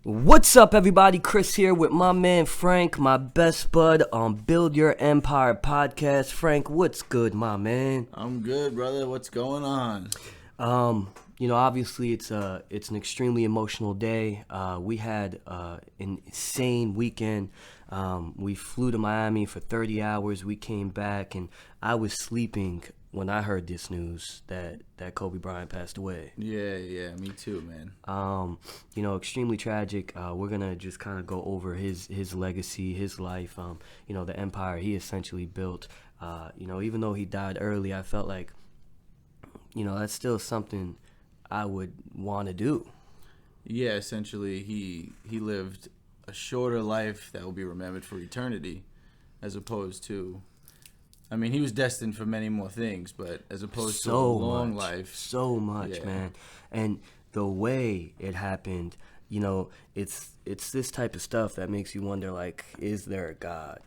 What's up, everybody? Chris here with my man Frank, my best bud on Build Your Empire podcast. Frank, what's good, my man? I'm good, brother. What's going on? Obviously it's an extremely emotional day. We had an insane weekend. We flew to Miami for 30 hours. We came back, and I was sleeping when I heard this news that Kobe Bryant passed away. Yeah, me too, man. Extremely tragic. We're gonna just kind of go over his legacy, his life. The empire he essentially built. Even though he died early, I felt like, that's still something I would want to do. Yeah, essentially, he lived a shorter life that will be remembered for eternity, as opposed to. I mean, he was destined for many more things, but as opposed to a long life. So much, man. And the way it happened, it's this type of stuff that makes you wonder, like, is there a God?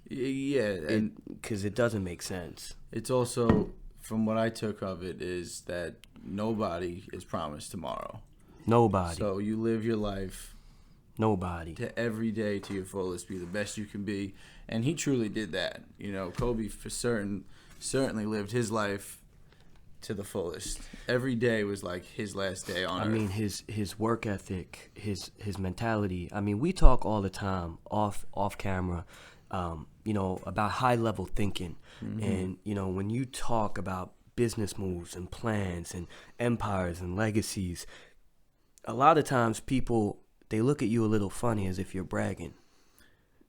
Yeah. Because it doesn't make sense. It's also, from what I took of it, is that nobody is promised tomorrow. Nobody. So you live your life. Nobody. To every day to your fullest, be the best you can be. And he truly did that. Kobe for certainly lived his life to the fullest. Every day was like his last day on Earth. I mean, his work ethic, his mentality. I mean, we talk all the time off camera, about high level thinking. Mm-hmm. And when you talk about business moves and plans and empires and legacies, a lot of times people, they look at you a little funny as if you're bragging.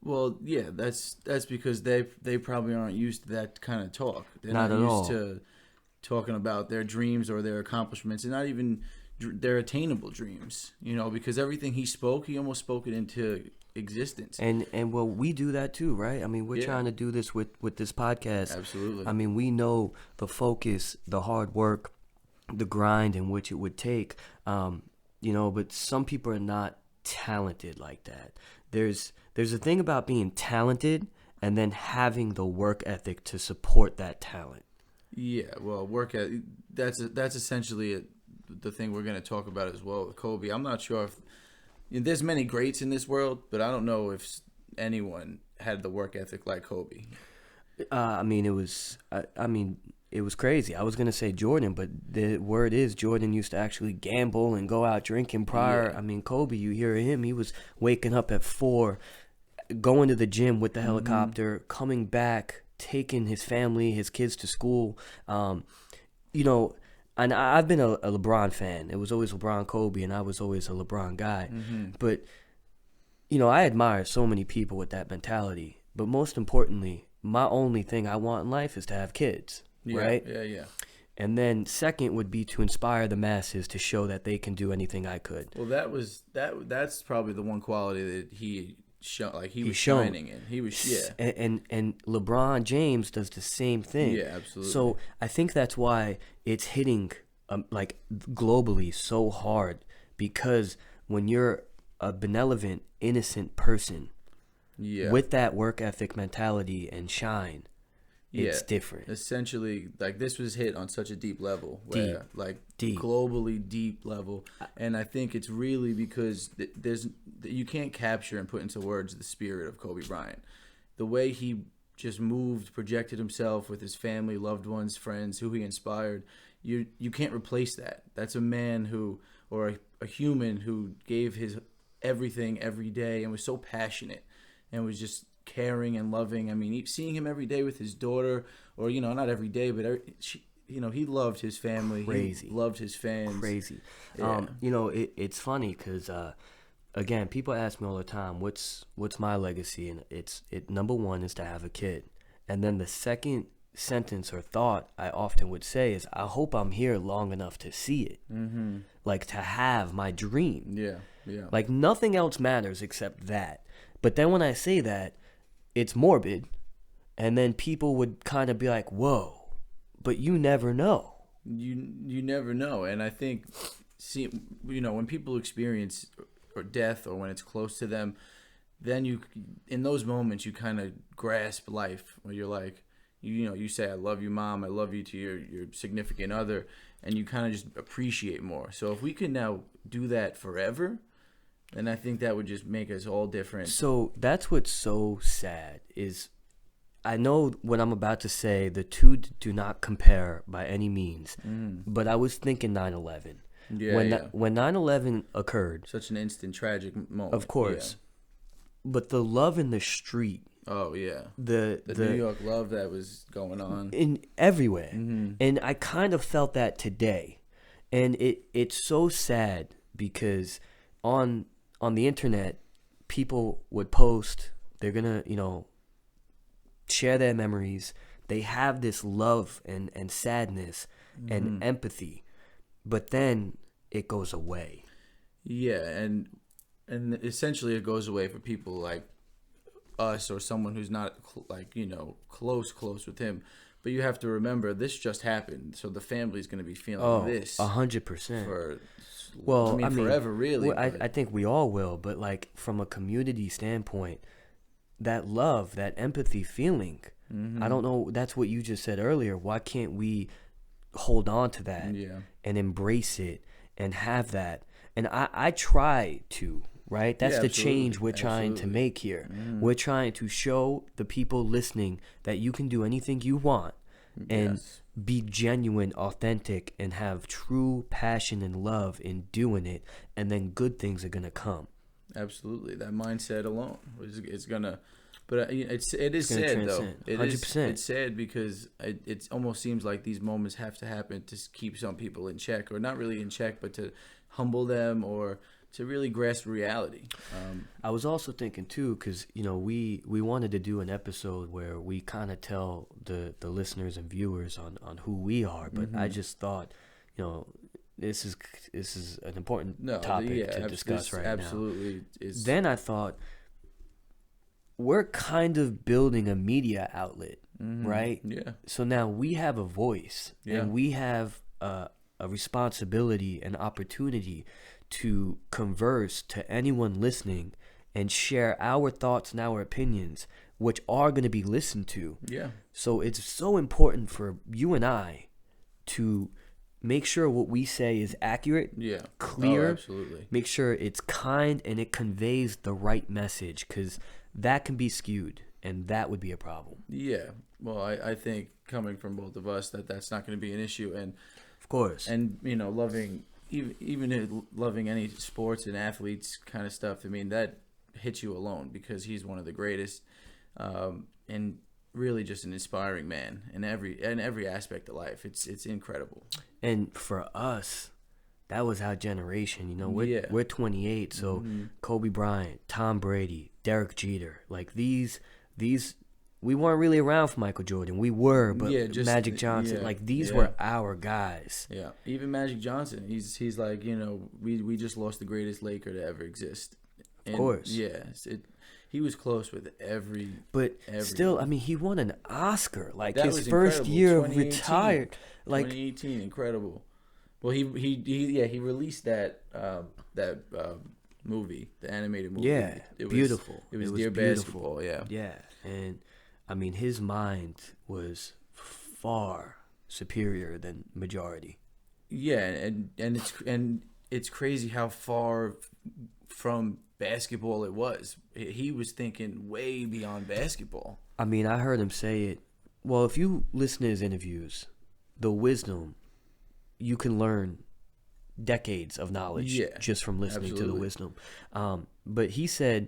Well, yeah, that's because they probably aren't used to that kind of talk. They're not at used all. to talking about their dreams or their accomplishments, and not even their attainable dreams. Because everything he spoke, he almost spoke it into existence. And well, we do that too, right? I mean, we're trying to do this with this podcast. Absolutely. I mean, we know the focus, the hard work, the grind in which it would take. But some people are not talented like that. There's a thing about being talented and then having the work ethic to support that talent. Yeah, well, that's essentially the thing we're going to talk about as well with Kobe. I'm not sure if there's many greats in this world, but I don't know if anyone had the work ethic like Kobe. It was crazy. I was going to say Jordan, but the word is Jordan used to actually gamble and go out drinking prior. Yeah. I mean, Kobe, you hear him, he was waking up at 4, going to the gym with the helicopter, coming back, taking his family, his kids to school. And I've been a LeBron fan. It was always LeBron, Kobe, and I was always a LeBron guy. Mm-hmm. But, I admire so many people with that mentality. But most importantly, my only thing I want in life is to have kids. Yeah, right? Yeah. And then second would be to inspire the masses to show that they can do anything I could. Well, that's probably the one quality that he was shining in. He was And LeBron James does the same thing. Yeah, absolutely. So I think that's why it's hitting globally so hard, because when you're a benevolent, innocent person with that work ethic mentality and shine, it's different. Essentially, this was hit on such a deep level, deep. Globally deep level, and I think it's really because you can't capture and put into words the spirit of Kobe Bryant. The way he just moved, projected himself with his family, loved ones, friends, who he inspired. You can't replace that. That's a man or a human who gave his everything every day and was so passionate and was just caring and loving. I mean, seeing him every day with his daughter, or not every day, but he loved his family. Crazy. He loved his fans. Crazy. Yeah. It's funny because again, people ask me all the time, what's my legacy? And number one is to have a kid, and then the second sentence or thought I often would say is, I hope I'm here long enough to see it. Mm-hmm. Like, to have my dream. Yeah. Like, nothing else matters except that. But then when I say that, it's morbid, and then people would kind of be like, whoa, but you never know. You never know. And I think, when people experience or death, or when it's close to them, then in those moments, you kind of grasp life, where you're like, you say, I love you, Mom, I love you to your significant other, and you kind of just appreciate more. So if we can now do that forever, And I think that would just make us all different. So that's what's so sad is I know what I'm about to say. The two do not compare by any means. But I was thinking 9/11. Yeah, When 9/11 occurred, such an instant tragic moment. of course. But the love in the street, Oh yeah, the New York love that was going on. in everywhere, and I kind of felt that today, and it's so sad because on the internet, people would post they're gonna share their memories. They have this love and sadness and empathy, but then it goes away. Yeah, and essentially it goes away for people like us or someone who's not close with him. But you have to remember this just happened, so the family's going to be feeling this 100%. for I mean, forever, really. I think we all will, but like from a community standpoint, that love, that empathy feeling, I don't know. That's what you just said earlier. Why can't we hold on to that and embrace it and have that? And I try to, right? That's the change we're trying to make here. We're trying to show the people listening that you can do anything you want and be genuine, authentic, and have true passion and love in doing it, and then good things are gonna come. Absolutely, that mindset alone is gonna. But it is sad transcend. though. 100%. It's sad because it almost seems like these moments have to happen to keep some people in check, or not really in check, but to humble them or to really grasp reality. I was also thinking too, because we wanted to do an episode where we kind of tell the listeners and viewers on who we are, but I just thought, this is an important topic to discuss right now. Absolutely is. Then I thought, we're kind of building a media outlet, right? Yeah. So now we have a voice, and we have a responsibility and opportunity to converse to anyone listening and share our thoughts and our opinions, which are going to be listened to. Yeah. So it's so important for you and I to make sure what we say is accurate, clear, absolutely. Make sure it's kind and it conveys the right message, because that can be skewed, and that would be a problem. Yeah. Well, I think coming from both of us that's not going to be an issue, and of course, and loving even loving any sports and athletes kind of stuff. I mean, that hits you alone because he's one of the greatest, and really just an inspiring man in every aspect of life. It's incredible. And for us, that was our generation. We're 28, so Kobe Bryant, Tom Brady, Derek Jeter, like these we weren't really around for Michael Jordan. We were, but Magic Johnson, these were our guys. Yeah, even Magic Johnson, he's like, we just lost the greatest Laker to ever exist. Of course. Yes, he was close with every. But still, I mean, he won an Oscar. Like that his first year retired. Like 2018, incredible. Well, he released that movie, the animated movie. Yeah, beautiful. It was Dear Basketball. Yeah. Yeah, and I mean, his mind was far superior than majority. Yeah, and it's crazy how far from basketball it was. He was thinking way beyond basketball. I mean, I heard him say it. Well, if you listen to his interviews, the wisdom, you can learn decades of knowledge just from listening to the wisdom. But he said,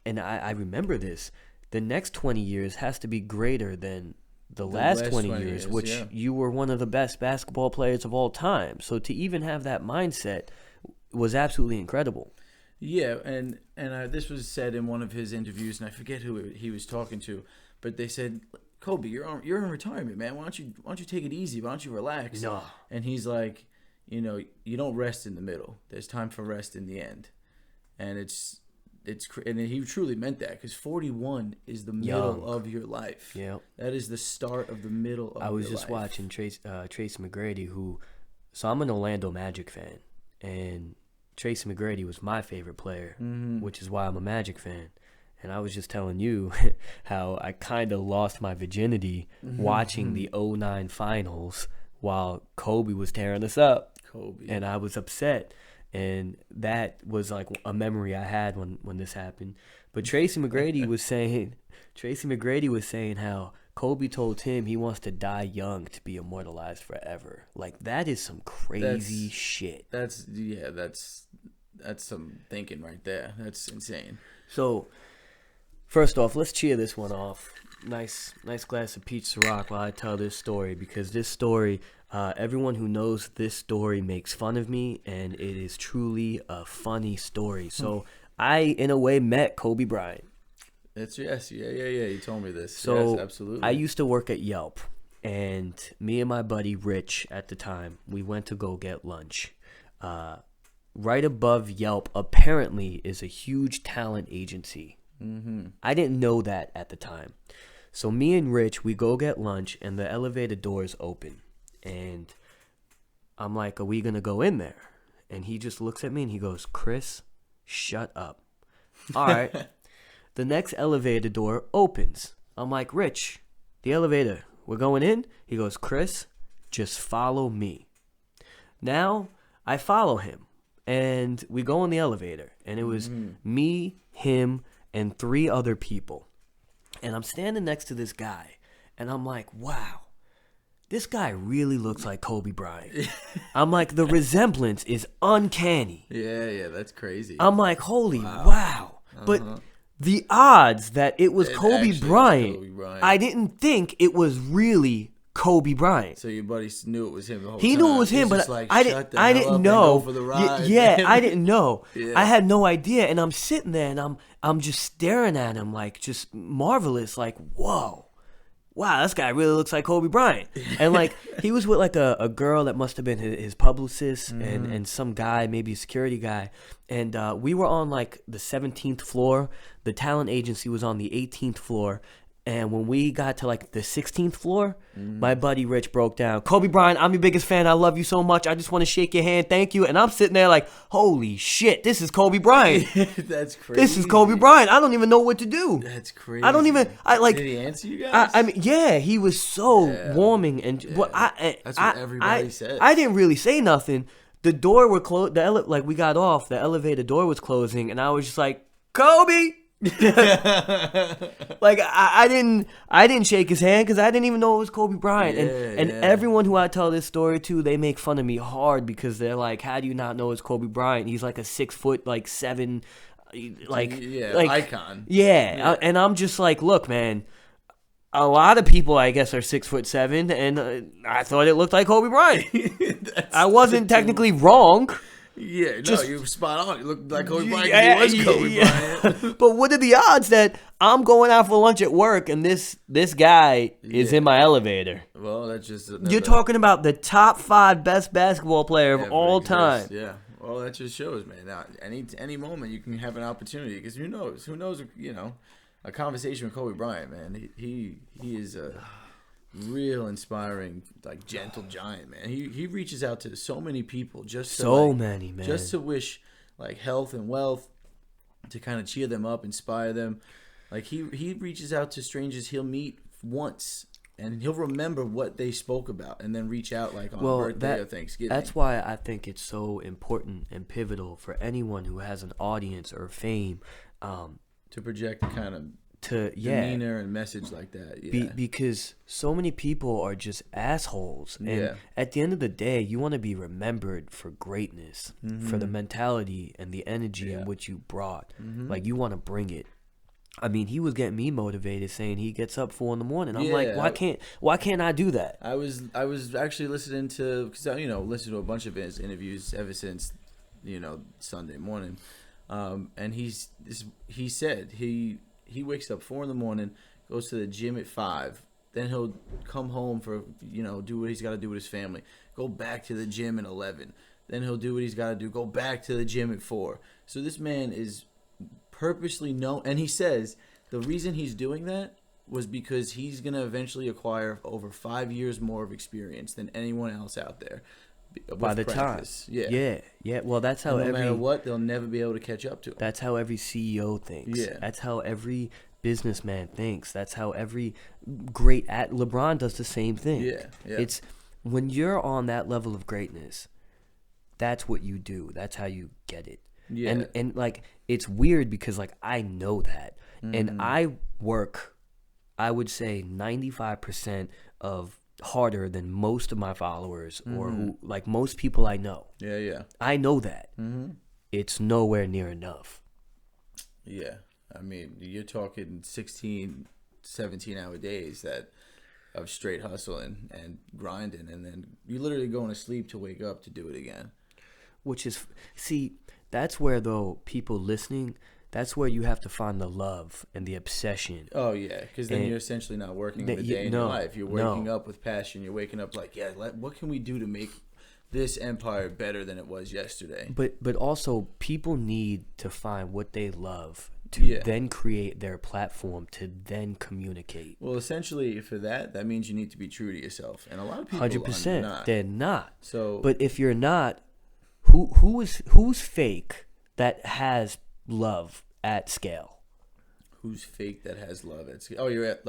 and I remember this, the next 20 years has to be greater than the last 20 years, which you were one of the best basketball players of all time. So to even have that mindset was absolutely incredible. Yeah, and this was said in one of his interviews, and I forget who he was talking to, but they said, Kobe, you're in retirement, man. Why don't you take it easy? Why don't you relax? No. And he's like, you don't rest in the middle. There's time for rest in the end, and and he truly meant that, because 41 is the middle of your life. Yeah, that is the start of the middle of your life. I was just watching Tracy McGrady, so I'm an Orlando Magic fan, and Tracy McGrady was my favorite player, which is why I'm a Magic fan. And I was just telling you how I kind of lost my virginity watching the 2009 finals while Kobe was tearing us up. And I was upset. and that was like a memory I had when this happened. But Tracy McGrady was saying how Kobe told him he wants to die young to be immortalized forever. Like, that is some crazy shit. That's some thinking right there. That's insane. So, first off, let's cheer this one off. Nice glass of peach Ciroc while I tell this story, because this story, everyone who knows this story makes fun of me, and it is truly a funny story. So I, in a way, met Kobe Bryant. Yeah. You told me this. So yes, absolutely. I used to work at Yelp, and me and my buddy Rich at the time, we went to go get lunch. Right above Yelp, apparently, is a huge talent agency. Mm-hmm. I didn't know that at the time. So me and Rich, we go get lunch, and the elevator doors open. And I'm like, are we going to go in there? And he just looks at me and he goes, Chris, shut up. All right. The next elevator door opens. I'm like, Rich, the elevator, we're going in? He goes, Chris, just follow me. Now I follow him, and we go in the elevator. And it was me, him, and 3 other people. And I'm standing next to this guy, and I'm like, wow, this guy really looks like Kobe Bryant. I'm like, the resemblance is uncanny. Yeah, that's crazy. I'm like, holy wow. But the odds that it was Kobe Bryant, I didn't think it was really Kobe Bryant. So your buddy knew it was him the whole time. He knew it was him, but like, I didn't know. For the ride. Yeah, I didn't know. Yeah. I had no idea, and I'm sitting there, and I'm just staring at him, like, just marvelous, like, whoa, wow, this guy really looks like Kobe Bryant. And like, he was with like a girl that must have been his publicist, and some guy, maybe a security guy, and we were on like the 17th floor. The talent agency was on the 18th floor. And when we got to like the 16th floor, my buddy Rich broke down. Kobe Bryant, I'm your biggest fan. I love you so much. I just want to shake your hand. Thank you. And I'm sitting there like, holy shit, this is Kobe Bryant. That's crazy. This is Kobe Bryant. I don't even know what to do. That's crazy. I don't even. Did he answer you guys? I mean, yeah, he was so warming, and but that's what everybody said. I didn't really say nothing. The door were closed. Like we got off, the elevator door was closing, and I was just like, Kobe. Like I didn't shake his hand because I didn't even know it was Kobe Bryant. And everyone who I tell this story to, they make fun of me hard because they're like, how do you not know it's Kobe Bryant? He's like a 6'7", like icon. Yeah. And I'm just like, look, man, a lot of people I guess are 6'7", and I thought it looked like Kobe Bryant. I wasn't technically wrong. Yeah, no, you were spot on. You looked like Kobe Bryant. He was Kobe Bryant. But what are the odds that I'm going out for lunch at work and this guy is in my elevator? Well, that's just you're talking about the top 5 best basketball player of all time. Yeah. Well, that just shows, man. Now, any moment you can have an opportunity, because who knows? You know, a conversation with Kobe Bryant, man. He is a real inspiring, like, gentle giant, man. He reaches out to so many people just to wish like health and wealth, to kind of cheer them up, inspire them. Like he reaches out to strangers he'll meet once, and he'll remember what they spoke about, and then reach out like on birthday or Thanksgiving. That's why I think it's so important and pivotal for anyone who has an audience or fame to project kind of demeanor and message like that. Yeah. Because so many people are just assholes, and at the end of the day, you want to be remembered for greatness, for the mentality and the energy in which you brought. Like, you want to bring it. I mean, he was getting me motivated, saying he gets up 4 a.m. I'm like, why can't I do that? I was actually listening to, because listened to a bunch of his interviews ever since Sunday morning, and he said he wakes up 4 a.m, goes to the gym at 5. Then he'll come home for do what he's got to do with his family. Go back to the gym at 11. Then he'll do what he's got to do. Go back to the gym at 4. So this man is purposely known, and he says the reason he's doing that was because he's gonna eventually acquire over 5 years more of experience than anyone else out there. By the practice. Time, yeah. Well, that's how no matter what, they'll never be able to catch up to him. That's how every CEO thinks. Yeah. That's how every businessman thinks. That's how every great LeBron does the same thing. Yeah. It's when you're on that level of greatness, that's what you do. That's how you get it. Yeah. And like, it's weird because like I know that. And I work, I would say 95% of harder than most of my followers or who, like most people I know. Yeah, yeah. I know that. It's nowhere near enough. Yeah. I mean, you're talking 16, 17-hour days that of straight hustling and grinding, and then you literally going to sleep to wake up to do it again. Which is, see, that's where though people listening, that's where you have to find the love and the obsession. Oh yeah, because then you're essentially not working a day in your life. You're waking up with passion. You're waking up like, yeah, what can we do to make this empire better than it was yesterday? But also people need to find what they love to then create their platform to then communicate. Well, essentially for that means you need to be true to yourself, and a lot of people 100%. are not. They're not. So, but if you're not, who's fake that has love at scale? Who's fake that has love at scale? Oh, you're at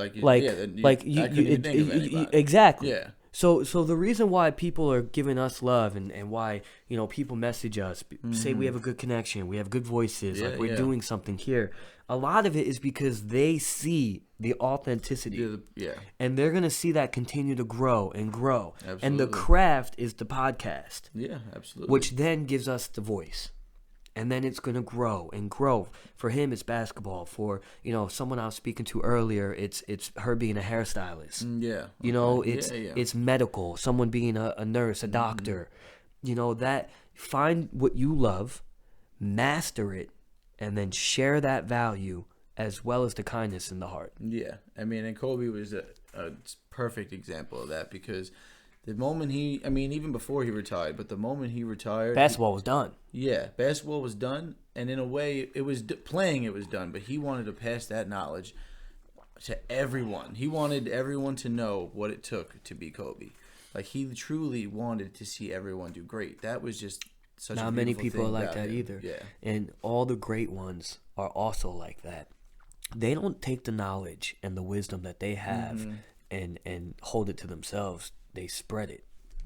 exactly. Yeah. So the reason why people are giving us love and why, you know, people message us, say we have a good connection, we have good voices, like we're doing something here. A lot of it is because they see the authenticity. And they're going to see that continue to grow and grow. Absolutely. And the craft is the podcast. Yeah, absolutely. Which then gives us the voice. And then it's going to grow and grow. For him, it's basketball. For, you know, someone I was speaking to earlier, it's her being a hairstylist. Yeah. You know, it's medical. Someone being a nurse, a doctor. You know, that find what you love, master it, and then share that value as well as the kindness in the heart. Yeah. I mean, and Kobe was a perfect example of that because the moment even before he retired, but the moment he retired, basketball was done. Yeah, basketball was done, and in a way, it was playing. It was done, but he wanted to pass that knowledge to everyone. He wanted everyone to know what it took to be Kobe. Like he truly wanted to see everyone do great. That was just such. Not a many beautiful people thing are like about that him. either. Yeah, and all the great ones are also like that. They don't take the knowledge and the wisdom that they have and hold it to themselves. They spread it.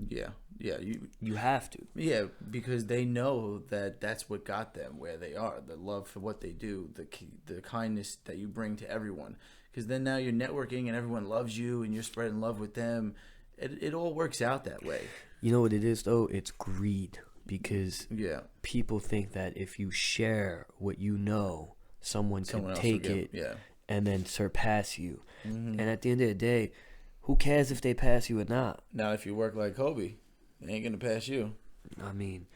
Yeah. You have to. Yeah, because they know that that's what got them where they are. The love for what they do, the kindness that you bring to everyone. Because then now you're networking and everyone loves you and you're spreading love with them. It all works out that way. You know what it is though? It's greed. Because people think that if you share what you know, someone can take it and then surpass you. And at the end of the day, who cares if they pass you or not? Now, if you work like Kobe, they ain't gonna pass you. I mean,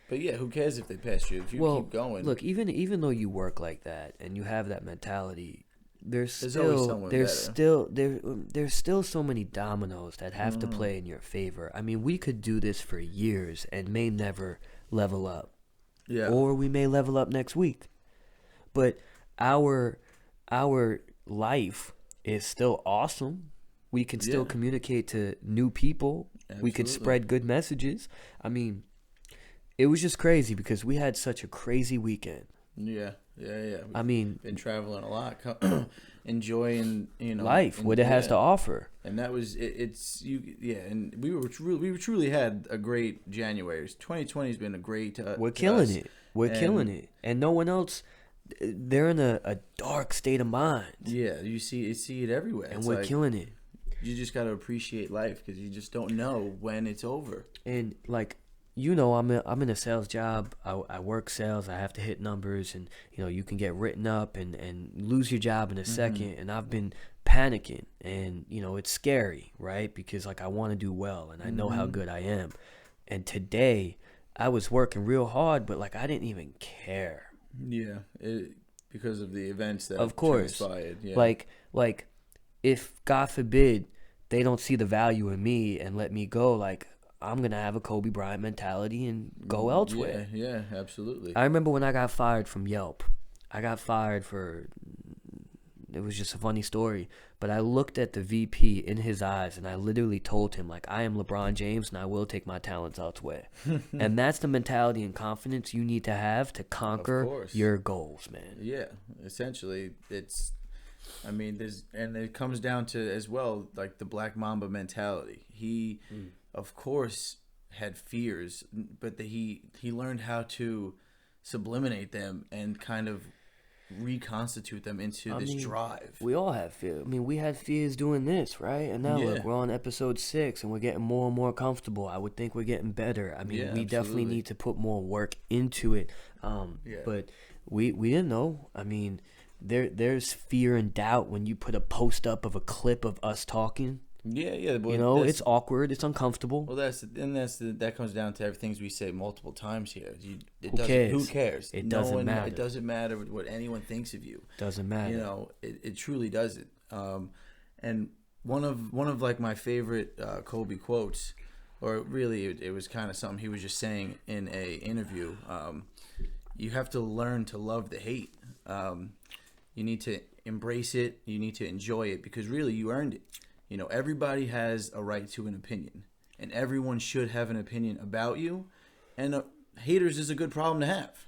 but yeah, who cares if they pass you? If you keep going. Look, even though you work like that and you have that mentality, there's still so many dominoes that have to play in your favor. I mean, we could do this for years and may never level up. Yeah. Or we may level up next week. But our life is still awesome. We can still communicate to new people. Absolutely. We could spread good messages. I mean, it was just crazy because we had such a crazy weekend. Yeah. I mean, been traveling a lot, enjoying life, what it has to offer. And that was and we truly had a great January. 2020 has been a great. We're killing it. We're killing it, and no one else. They're in a dark state of mind. Yeah, you see it everywhere, and we're killing it. You just got to appreciate life because you just don't know when it's over. And like, you know, I'm in a sales job. I work sales. I have to hit numbers, and you know, you can get written up and lose your job in a second. And I've been panicking, and you know, it's scary, right? Because like I want to do well, and I know how good I am. And today, I was working real hard, but like I didn't even care. Yeah, because of the events that transpired. Yeah. Like if God forbid they don't see the value in me and let me go, like I'm gonna have a Kobe Bryant mentality and go elsewhere. Yeah, absolutely. I remember when I got fired from Yelp. I got fired for, it was just a funny story, but I looked at the VP in his eyes and I literally told him, like, I am LeBron James and I will take my talents elsewhere. And that's the mentality and confidence you need to have to conquer your goals, man. Yeah, essentially, it comes down to as well, like the Black Mamba mentality. He, of course, had fears, but that he learned how to subliminate them and kind of reconstitute them into this drive. We all have fear. I mean, we had fears doing this, right? And now look, we're on episode 6 and we're getting more and more comfortable. I would think we're getting better. I mean, we definitely need to put more work into it. But we didn't know. I mean, there's fear and doubt when you put a post up of a clip of us talking. Yeah. Well, you know, it's awkward. It's uncomfortable. Well, that comes down to everything we say multiple times here. Who cares? Who cares? It doesn't matter. It doesn't matter what anyone thinks of you. Doesn't matter. You know, it truly doesn't. And one of like my favorite Kobe quotes, or really it was kind of something he was just saying in a interview. You have to learn to love the hate. You need to embrace it. You need to enjoy it because really you earned it. You know, everybody has a right to an opinion, and everyone should have an opinion about you. And haters is a good problem to have.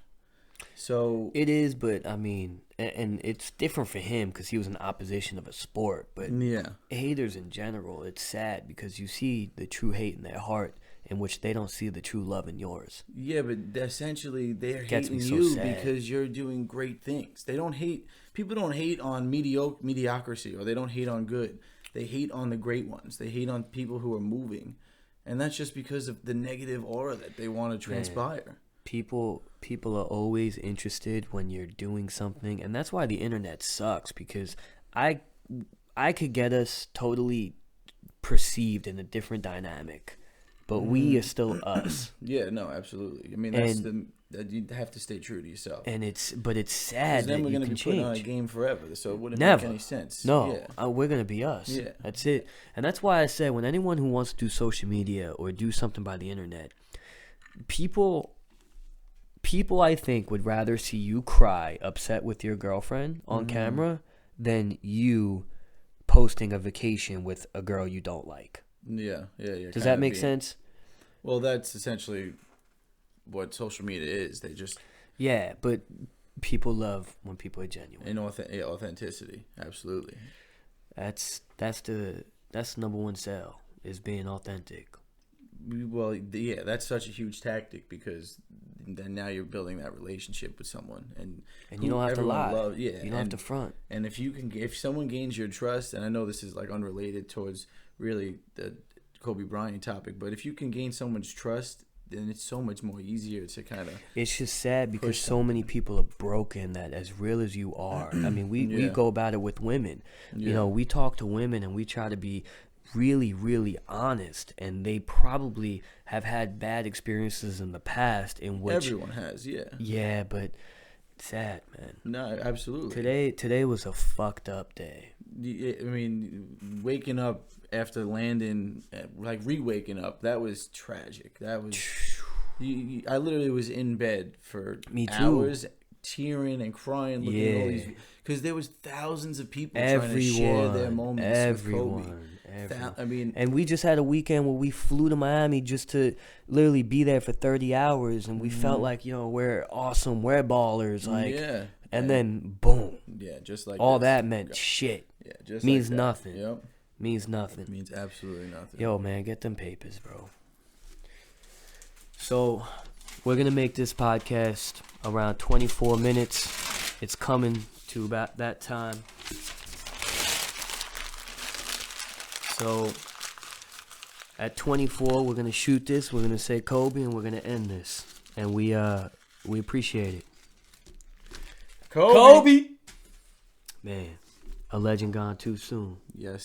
So it is, but I mean, and it's different for him because he was in opposition of a sport. But haters in general, it's sad because you see the true hate in their heart, in which they don't see the true love in yours. Yeah, but essentially they're hating you because you're doing great things. They don't hate. People don't hate on mediocrity, or they don't hate on good. They hate on the great ones. They hate on people who are moving. And that's just because of the negative aura that they want to transpire. Man, people are always interested when you're doing something. And that's why the internet sucks, because I could get us totally perceived in a different dynamic. But we are still us. Yeah, no, absolutely. I mean, you have to stay true to yourself. And it's sad that then we're you going can to be put on a change. game forever, so it wouldn't Never. make any sense. No, we're going to be us. Yeah. That's it. And that's why I say when anyone who wants to do social media or do something by the internet, people I think would rather see you cry upset with your girlfriend on camera than you posting a vacation with a girl you don't like. Yeah. Does that make sense? Well, that's essentially what social media is. They just... Yeah, but people love when people are genuine. And authenticity, absolutely. That's number one sell, is being authentic. Well, yeah, that's such a huge tactic because then now you're building that relationship with someone, and you don't have to lie. You don't have to front. And if someone gains your trust, and I know this is like unrelated towards really the Kobe Bryant topic, but if you can gain someone's trust, then it's so much more easier to kind of... It's just sad because so many people are broken that as real as you are, I mean, we go about it with women. You know, we talk to women and we try to be really, really honest, and they probably have had bad experiences in the past in which... Everyone has, yeah. Yeah, but it's sad, man. No, absolutely. Today was a fucked up day. I mean, waking up after landing, like re-waking up, that was tragic. That was... I literally was in bed for hours, tearing and crying, looking at all these... Because there was thousands of people trying to share their moments with Kobe. And we just had a weekend where we flew to Miami just to literally be there for 30 hours, and we felt like, we're awesome, we're ballers, like, and then boom, just like all that meant shit. Just means like nothing. Yep. Means nothing. It means absolutely nothing. Yo, man, get them papers, bro. So we're gonna make this podcast around 24 minutes. It's coming to about that time. So at 24, we're gonna shoot this. We're gonna say Kobe, and we're gonna end this. And we appreciate it. Kobe! Man, a legend gone too soon. Yes.